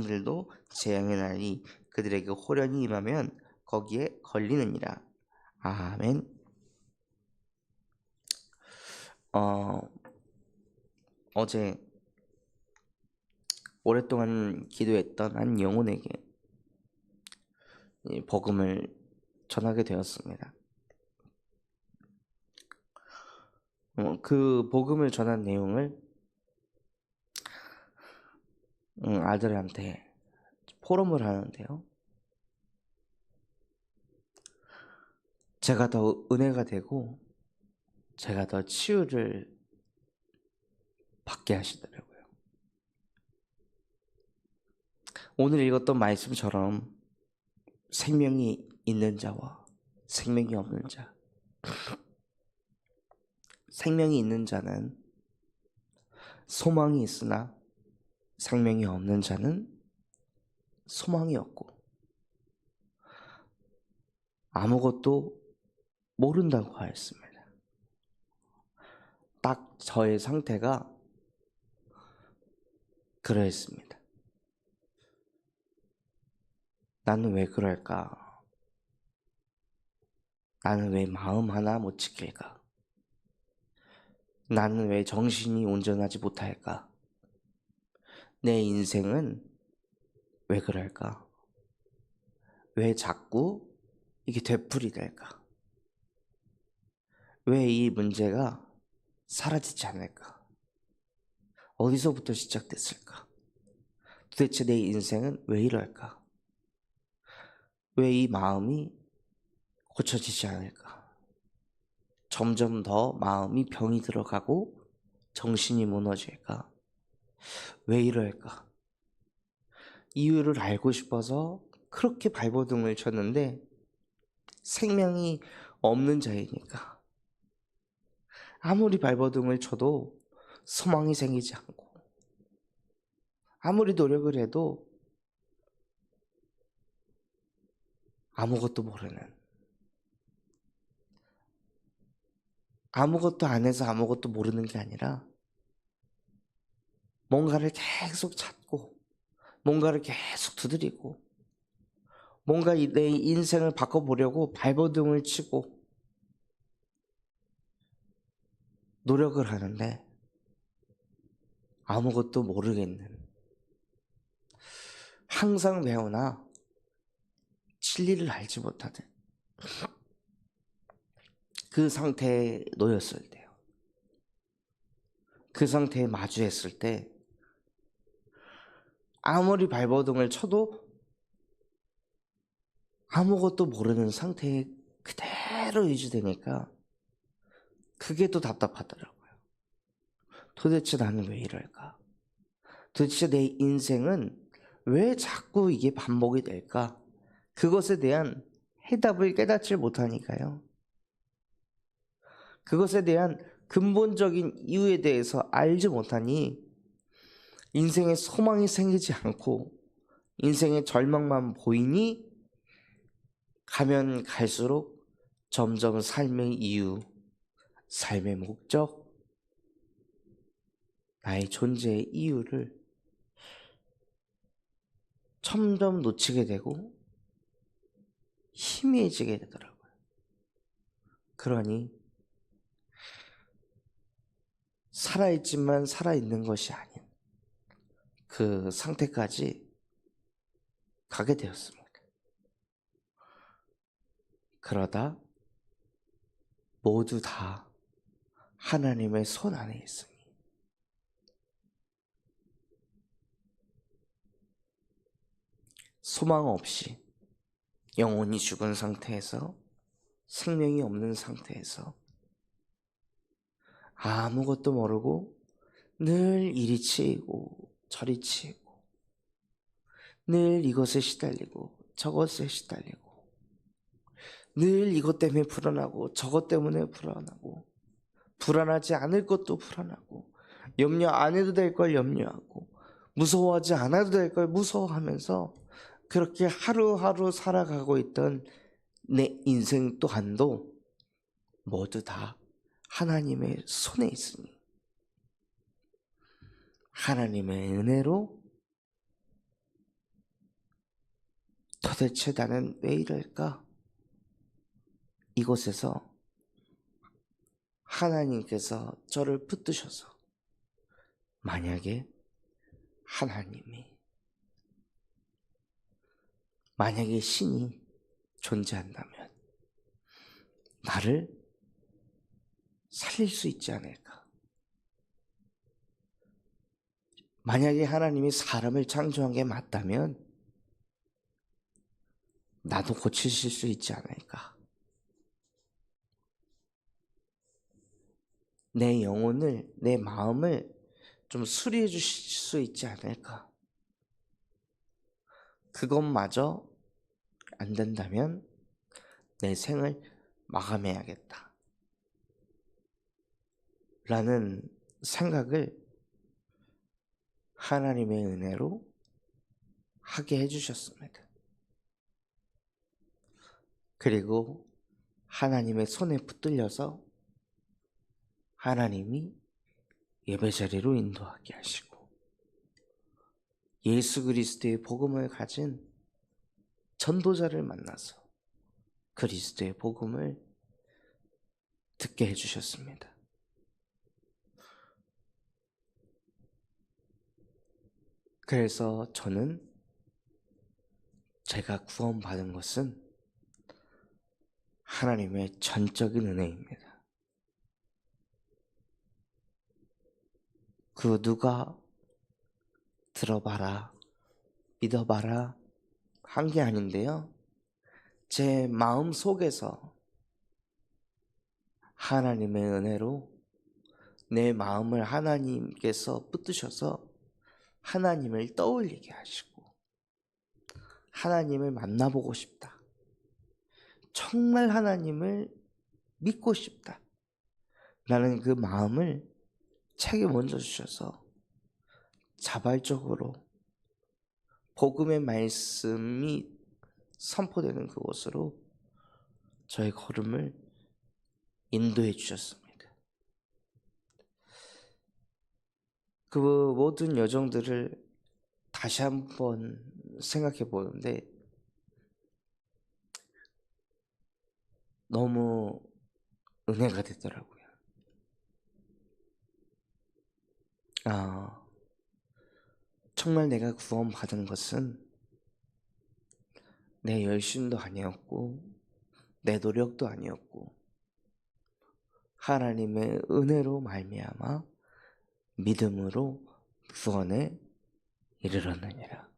들도 재앙의 날이 그들에게 호련히 임하면 거기에 걸리느니라. 아멘. 어제 오랫동안 기도했던 한 영혼에게 이 복음을 전하게 되었습니다. 그 복음을 전한 내용을 아들한테 포럼을 하는데요. 제가 더 은혜가 되고 제가 더 치유를 받게 하시더라고요. 오늘 읽었던 말씀처럼 생명이 있는 자와 생명이 없는 자. 생명이 있는 자는 소망이 있으나 생명이 없는 자는 소망이 없고 아무것도 모른다고 하였습니다. 딱 저의 상태가 그러했습니다. 나는 왜 그럴까? 나는 왜 마음 하나 못 지킬까? 나는 왜 정신이 온전하지 못할까? 내 인생은 왜 그럴까? 왜 자꾸 이게 되풀이될까? 왜 이 문제가 사라지지 않을까? 어디서부터 시작됐을까? 도대체 내 인생은 왜 이럴까? 왜 이 마음이 고쳐지지 않을까? 점점 더 마음이 병이 들어가고 정신이 무너질까? 왜 이럴까? 이유를 알고 싶어서 그렇게 발버둥을 쳤는데 생명이 없는 자이니까 아무리 발버둥을 쳐도 소망이 생기지 않고 아무리 노력을 해도 아무것도 모르는, 아무것도 안 해서 아무것도 모르는 게 아니라 뭔가를 계속 찾고 뭔가를 계속 두드리고 뭔가 내 인생을 바꿔보려고 발버둥을 치고 노력을 하는데 아무것도 모르겠는, 항상 배우나 진리를 알지 못하는 그 상태에 놓였을 때요. 그 상태에 마주했을 때 아무리 발버둥을 쳐도 아무것도 모르는 상태에 그대로 유지되니까 그게 또 답답하더라고요. 도대체 나는 왜 이럴까? 도대체 내 인생은 왜 자꾸 이게 반복이 될까? 그것에 대한 해답을 깨닫지 못하니까요. 그것에 대한 근본적인 이유에 대해서 알지 못하니 인생에 소망이 생기지 않고 인생의 절망만 보이니 가면 갈수록 점점 삶의 이유, 삶의 목적, 나의 존재의 이유를 점점 놓치게 되고 희미해지게 되더라고요. 그러니 살아있지만 살아있는 것이 아닌 그 상태까지 가게 되었습니다. 그러다 모두 다 하나님의 손 안에 있으니 소망 없이 영혼이 죽은 상태에서 생명이 없는 상태에서 아무것도 모르고 늘 이리 치이고 저리 치이고 늘 이것에 시달리고 저것에 시달리고 늘 이것 때문에 불안하고 저것 때문에 불안하고 불안하지 않을 것도 불안하고 염려 안 해도 될 걸 염려하고 무서워하지 않아도 될 걸 무서워하면서 그렇게 하루하루 살아가고 있던 내 인생 또한도 모두 다 하나님의 손에 있으니 하나님의 은혜로 도대체 나는 왜 이럴까? 이곳에서 하나님께서 저를 붙드셔서, 만약에 신이 존재한다면 나를 살릴 수 있지 않을까? 만약에 하나님이 사람을 창조한 게 맞다면 나도 고치실 수 있지 않을까? 내 영혼을, 내 마음을 좀 수리해 주실 수 있지 않을까? 그것마저 안 된다면 내 생을 마감해야겠다 라는 생각을 하나님의 은혜로 하게 해주셨습니다. 그리고 하나님의 손에 붙들려서 하나님이 예배자리로 인도하게 하시고, 예수 그리스도의 복음을 가진 전도자를 만나서 그리스도의 복음을 듣게 해주셨습니다. 그래서 저는 제가 구원받은 것은 하나님의 전적인 은혜입니다. 그 누가 들어봐라, 믿어봐라 한 게 아닌데요, 제 마음 속에서 하나님의 은혜로 내 마음을 하나님께서 붙드셔서 하나님을 떠올리게 하시고, 하나님을 만나보고 싶다, 정말 하나님을 믿고 싶다 라는 그 마음을 책에 먼저 주셔서 자발적으로 복음의 말씀이 선포되는 그곳으로 저의 걸음을 인도해 주셨습니다. 그 모든 여정들을 다시 한번 생각해 보는데 너무 은혜가 되더라고요. 정말 내가 구원받은 것은 내 열심도 아니었고 내 노력도 아니었고 하나님의 은혜로 말미암아 믿음으로 구원에 이르렀느니라.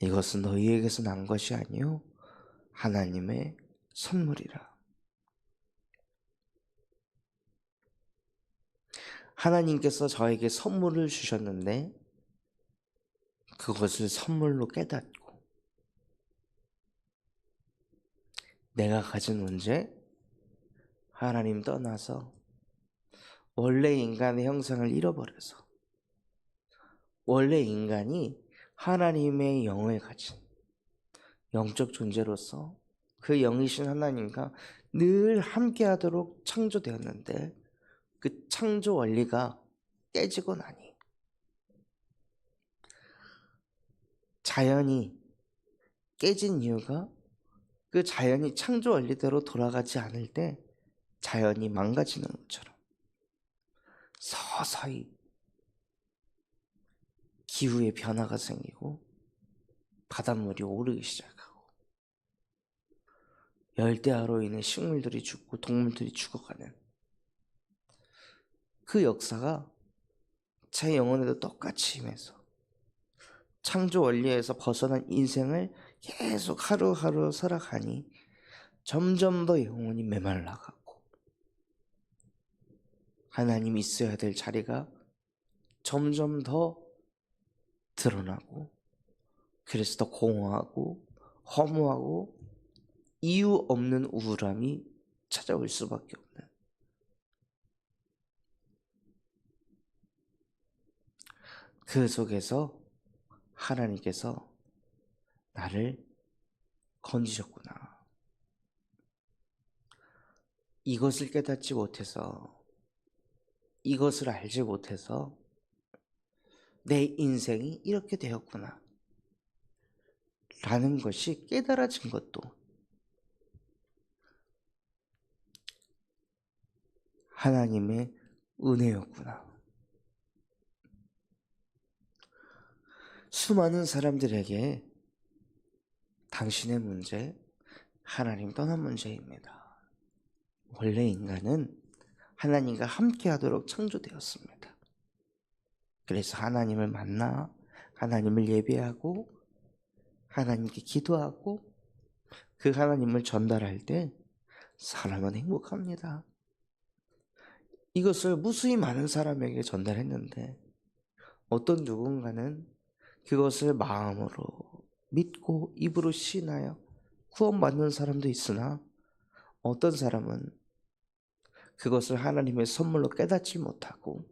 이것은 너희에게서 난 것이 아니요 하나님의 선물이라. 하나님께서 저에게 선물을 주셨는데 그것을 선물로 깨닫고 내가 가진 문제, 하나님 떠나서 원래 인간의 형상을 잃어버려서 원래 인간이 하나님의 영을 가진 영적 존재로서 그 영이신 하나님과 늘 함께하도록 창조되었는데 그 창조 원리가 깨지고 나니 자연이 깨진 이유가 그 자연이 창조 원리대로 돌아가지 않을 때 자연이 망가지는 것처럼 서서히 기후의 변화가 생기고 바닷물이 오르기 시작하고 열대야로 인해 식물들이 죽고 동물들이 죽어가는 그 역사가 제 영혼에도 똑같이 임해서 창조 원리에서 벗어난 인생을 계속 하루하루 살아가니 점점 더 영혼이 메말라가고 하나님이 있어야 될 자리가 점점 더 드러나고 그래서 더 공허하고 허무하고 이유 없는 우울함이 찾아올 수밖에 없는, 그 속에서 하나님께서 나를 건지셨구나. 이것을 깨닫지 못해서, 이것을 알지 못해서 내 인생이 이렇게 되었구나. 라는 것이 깨달아진 것도 하나님의 은혜였구나. 수많은 사람들에게 당신의 문제, 하나님 떠난 문제입니다. 원래 인간은 하나님과 함께 하도록 창조되었습니다. 그래서 하나님을 만나 하나님을 예배하고 하나님께 기도하고 그 하나님을 전달할 때 사람은 행복합니다. 이것을 무수히 많은 사람에게 전달했는데 어떤 누군가는 그것을 마음으로 믿고 입으로 시인하여 구원받는 사람도 있으나 어떤 사람은 그것을 하나님의 선물로 깨닫지 못하고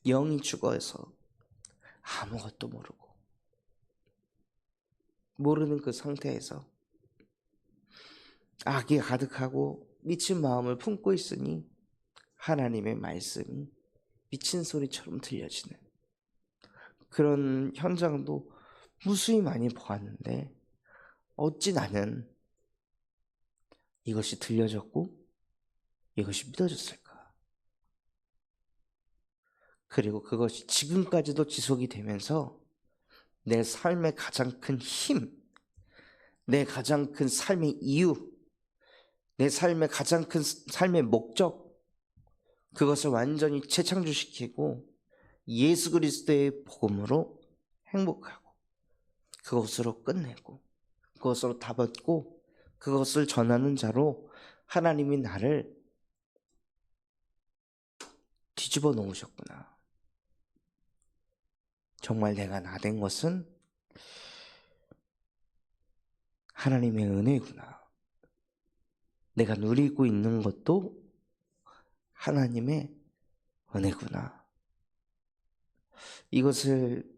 영이 죽어서 아무것도 모르는 그 상태에서 악이 가득하고 미친 마음을 품고 있으니 하나님의 말씀이 미친 소리처럼 들려지는 그런 현장도 무수히 많이 보았는데 어찌 나는 이것이 들려졌고 이것이 믿어졌을까? 그리고 그것이 지금까지도 지속이 되면서 내 삶의 가장 큰 힘, 내 가장 큰 삶의 이유, 내 삶의 가장 큰 삶의 목적, 그것을 완전히 재창조시키고 예수 그리스도의 복음으로 행복하고 그것으로 끝내고 그것으로 다 받고 그것을 전하는 자로 하나님이 나를 뒤집어 놓으셨구나. 정말 내가 나 된 것은 하나님의 은혜구나. 내가 누리고 있는 것도 하나님의 은혜구나. 이것을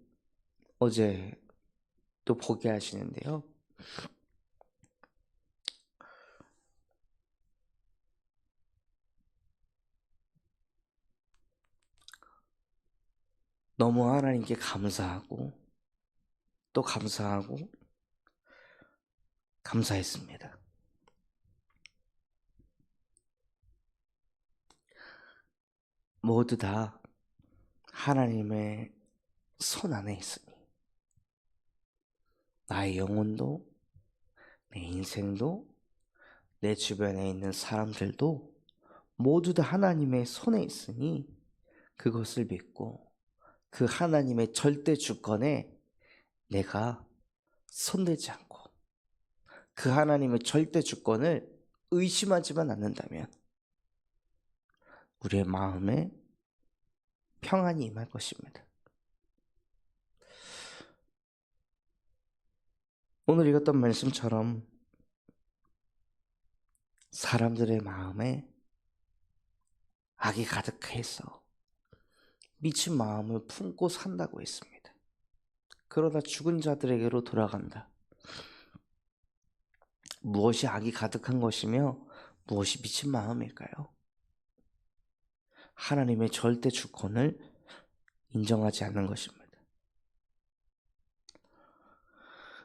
어제 또 보게 하시는데요. 너무 하나님께 감사하고 또 감사하고 감사했습니다. 모두 다 하나님의 손 안에 있으니 나의 영혼도 내 인생도 내 주변에 있는 사람들도 모두 다 하나님의 손에 있으니 그것을 믿고 그 하나님의 절대 주권에 내가 손대지 않고 그 하나님의 절대 주권을 의심하지만 않는다면 우리의 마음에 평안이 임할 것입니다. 오늘 읽었던 말씀처럼 사람들의 마음에 악이 가득해서 미친 마음을 품고 산다고 했습니다. 그러다 죽은 자들에게로 돌아간다. 무엇이 악이 가득한 것이며 무엇이 미친 마음일까요? 하나님의 절대 주권을 인정하지 않는 것입니다.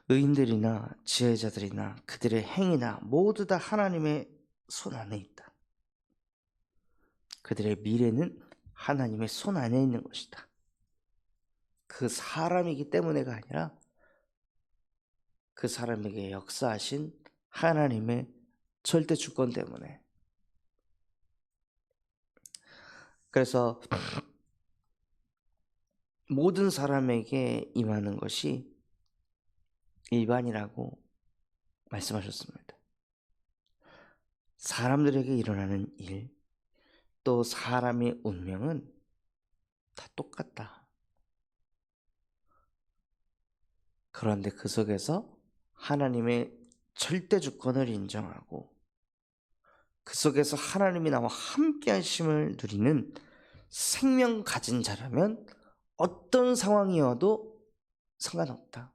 의인들이나 지혜자들이나 그들의 행위나 모두 다 하나님의 손 안에 있다. 그들의 미래는 하나님의 손 안에 있는 것이다. 그 사람이기 때문에가 아니라 그 사람에게 역사하신 하나님의 절대 주권 때문에. 그래서 모든 사람에게 임하는 것이 일반이라고 말씀하셨습니다. 사람들에게 일어나는 일, 또 사람의 운명은 다 똑같다. 그런데 그 속에서 하나님의 절대 주권을 인정하고 그 속에서 하나님이 나와 함께 하심을 누리는 생명 가진 자라면 어떤 상황이어도 상관없다.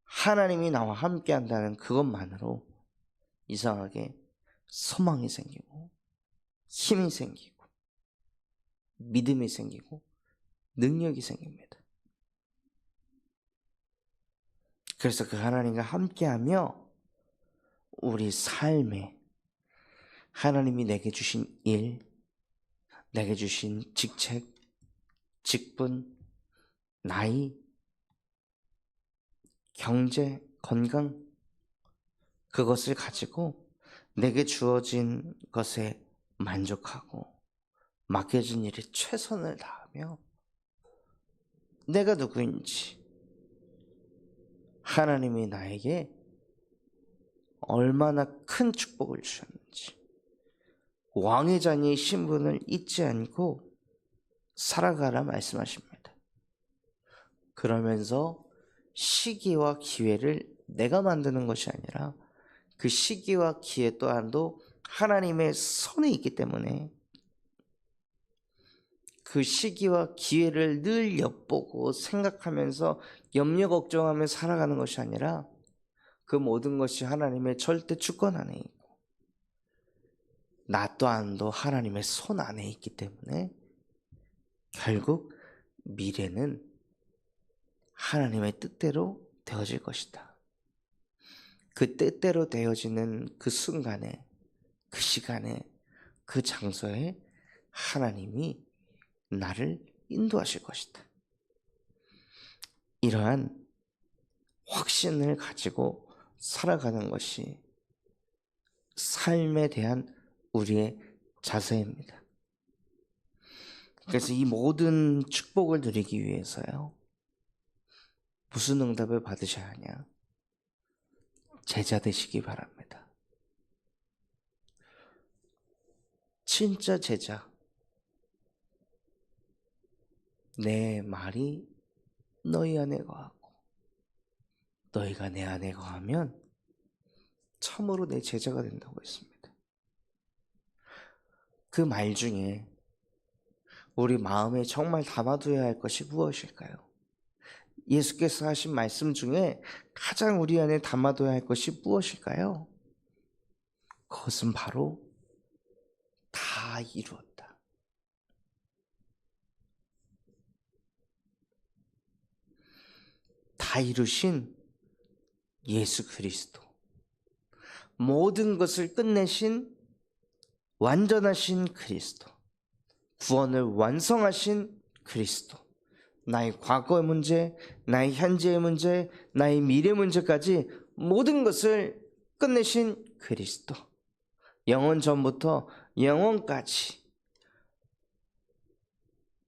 하나님이 나와 함께 한다는 그것만으로 이상하게 소망이 생기고 힘이 생기고 믿음이 생기고 능력이 생깁니다. 그래서 그 하나님과 함께하며 우리 삶에 하나님이 내게 주신 일, 내게 주신 직책, 직분, 나이, 경제, 건강, 그것을 가지고 내게 주어진 것에 만족하고 맡겨진 일에 최선을 다하며 내가 누구인지, 하나님이 나에게 얼마나 큰 축복을 주셨는지, 왕의 자녀의 신분을 잊지 않고 살아가라 말씀하십니다. 그러면서 시기와 기회를 내가 만드는 것이 아니라 그 시기와 기회 또한도 하나님의 손에 있기 때문에 그 시기와 기회를 늘 엿보고 생각하면서 염려 걱정하며 살아가는 것이 아니라 그 모든 것이 하나님의 절대 주권 안에 있고 나 또한도 하나님의 손 안에 있기 때문에 결국 미래는 하나님의 뜻대로 되어질 것이다. 그 뜻대로 되어지는 그 순간에, 그 시간에, 그 장소에 하나님이 나를 인도하실 것이다. 이러한 확신을 가지고 살아가는 것이 삶에 대한 우리의 자세입니다. 그래서 이 모든 축복을 누리기 위해서요, 무슨 응답을 받으셔야 하냐? 제자 되시기 바랍니다. 진짜 제자. 내 말이 너희 안에 거하고 너희가 내 안에 거하면 참으로 내 제자가 된다고 했습니다. 그 말 중에 우리 마음에 정말 담아둬야 할 것이 무엇일까요? 예수께서 하신 말씀 중에 가장 우리 안에 담아둬야 할 것이 무엇일까요? 그것은 바로 다 이루었다. 다 이루신 예수 그리스도, 모든 것을 끝내신 완전하신 그리스도, 구원을 완성하신 그리스도, 나의 과거의 문제, 나의 현재의 문제, 나의 미래 문제까지 모든 것을 끝내신 그리스도, 영원 전부터 영원까지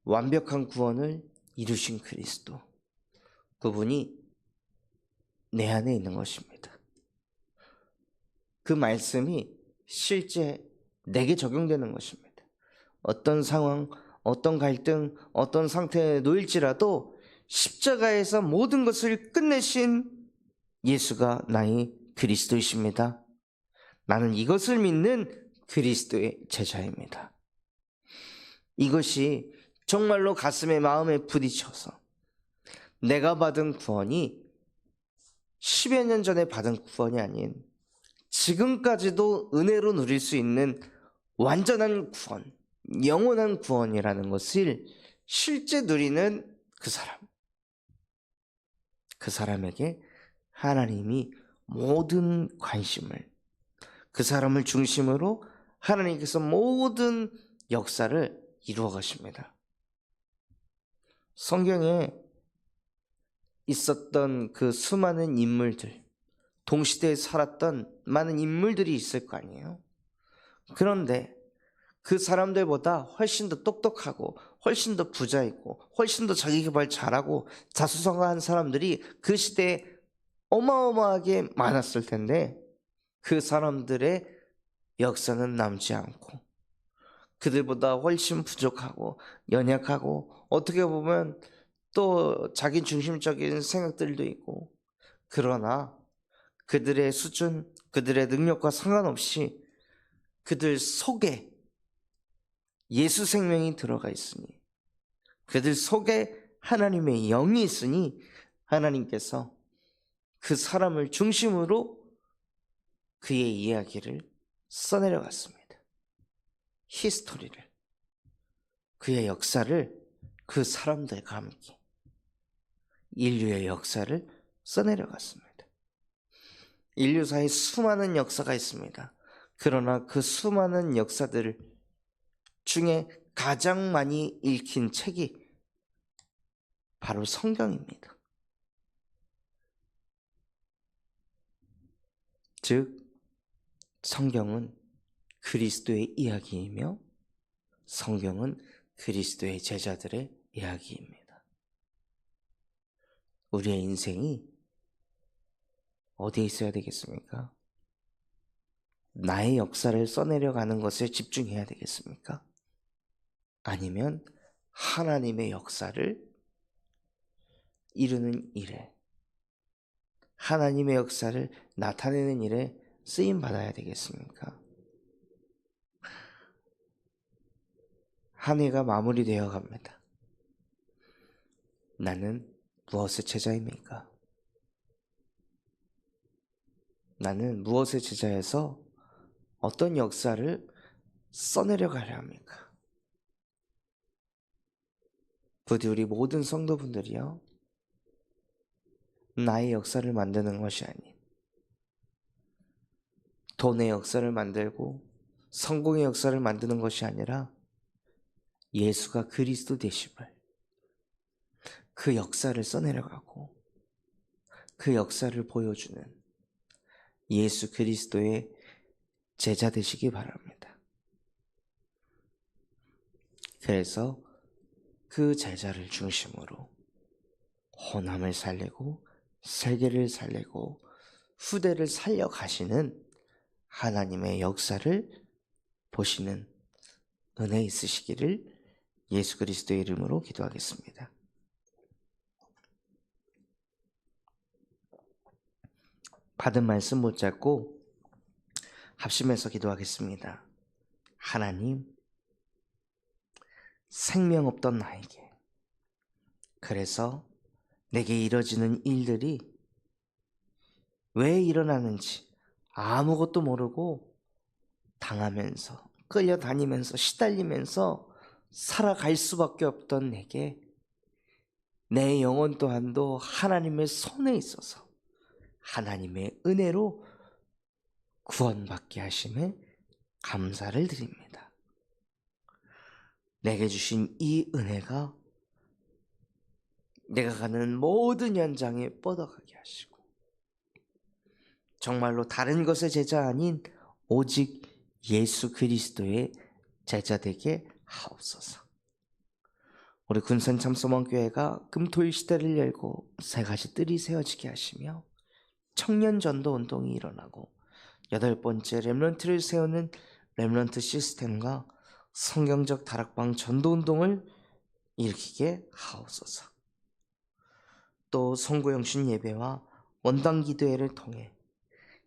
완벽한 구원을 이루신 그리스도, 그분이 내 안에 있는 것입니다. 그 말씀이 실제 내게 적용되는 것입니다. 어떤 상황, 어떤 갈등, 어떤 상태에 놓일지라도 십자가에서 모든 것을 끝내신 예수가 나의 그리스도이십니다. 나는 이것을 믿는 그리스도의 제자입니다. 이것이 정말로 가슴에 마음에 부딪혀서 내가 받은 구원이 10여 년 전에 받은 구원이 아닌 지금까지도 은혜로 누릴 수 있는 완전한 구원, 영원한 구원이라는 것을 실제 누리는 그 사람, 그 사람에게 하나님이 모든 관심을, 그 사람을 중심으로 하나님께서 모든 역사를 이루어 가십니다. 성경에 있었던 그 수많은 인물들, 동시대에 살았던 많은 인물들이 있을 거 아니에요. 그런데 그 사람들보다 훨씬 더 똑똑하고 훨씬 더 부자이고 훨씬 더 자기개발 잘하고 자수성가한 사람들이 그 시대에 어마어마하게 많았을 텐데 그 사람들의 역사는 남지 않고 그들보다 훨씬 부족하고 연약하고 어떻게 보면 또 자기 중심적인 생각들도 있고, 그러나 그들의 수준, 그들의 능력과 상관없이 그들 속에 예수 생명이 들어가 있으니, 그들 속에 하나님의 영이 있으니 하나님께서 그 사람을 중심으로 그의 이야기를 써내려갔습니다. 히스토리를, 그의 역사를 그 사람들과 함께 인류의 역사를 써내려갔습니다. 인류사에 수많은 역사가 있습니다. 그러나 그 수많은 역사들 중에 가장 많이 읽힌 책이 바로 성경입니다. 즉, 성경은 그리스도의 이야기이며 성경은 그리스도의 제자들의 이야기입니다. 우리의 인생이 어디에 있어야 되겠습니까? 나의 역사를 써내려가는 것에 집중해야 되겠습니까? 아니면 하나님의 역사를 이루는 일에, 하나님의 역사를 나타내는 일에 쓰임 받아야 되겠습니까? 한 해가 마무리되어 갑니다. 나는 무엇의 제자입니까? 나는 무엇의 제자에서 어떤 역사를 써내려가려 합니까? 부디 우리 모든 성도분들이요, 나의 역사를 만드는 것이 아닌 돈의 역사를 만들고 성공의 역사를 만드는 것이 아니라 예수가 그리스도 되심을, 그 역사를 써내려가고 그 역사를 보여주는 예수 그리스도의 제자 되시기 바랍니다. 그래서 그 제자를 중심으로 호남을 살리고 세계를 살리고 후대를 살려가시는 하나님의 역사를 보시는 은혜 있으시기를 예수 그리스도의 이름으로 기도하겠습니다. 받은 말씀 못잡고 합심해서 기도하겠습니다. 하나님, 생명 없던 나에게, 그래서 내게 이뤄지는 일들이 왜 일어나는지 아무것도 모르고 당하면서 끌려다니면서 시달리면서 살아갈 수밖에 없던 내게 내 영혼 또한도 하나님의 손에 있어서 하나님의 은혜로 구원받게 하심에 감사를 드립니다. 내게 주신 이 은혜가 내가 가는 모든 현장에 뻗어가게 하시고 정말로 다른 것의 제자 아닌 오직 예수 그리스도의 제자 되게 하옵소서. 우리 군산 참소망교회가 금토일 시대를 열고 세 가지 뜰이 세워지게 하시며 청년 전도 운동이 일어나고 8번째 렘넌트를 세우는 렘넌트 시스템과 성경적 다락방 전도 운동을 일으키게 하옵소서. 또 송구영신 예배와 원당 기도회를 통해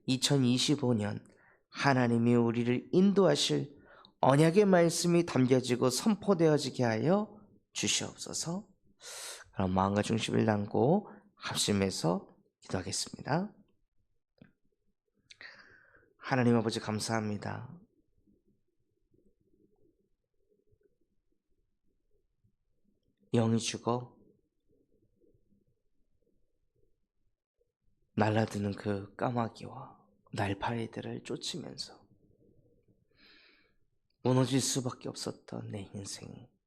2025년 하나님이 우리를 인도하실 언약의 말씀이 담겨지고 선포되어지게 하여 주시옵소서. 그럼 마음과 중심을 담고 합심해서 기도하겠습니다. 하나님 아버지 감사합니다. 영이 죽어 날아드는 그 까마귀와 날파리들을 쫓으면서 무너질 수밖에 없었던 내 인생이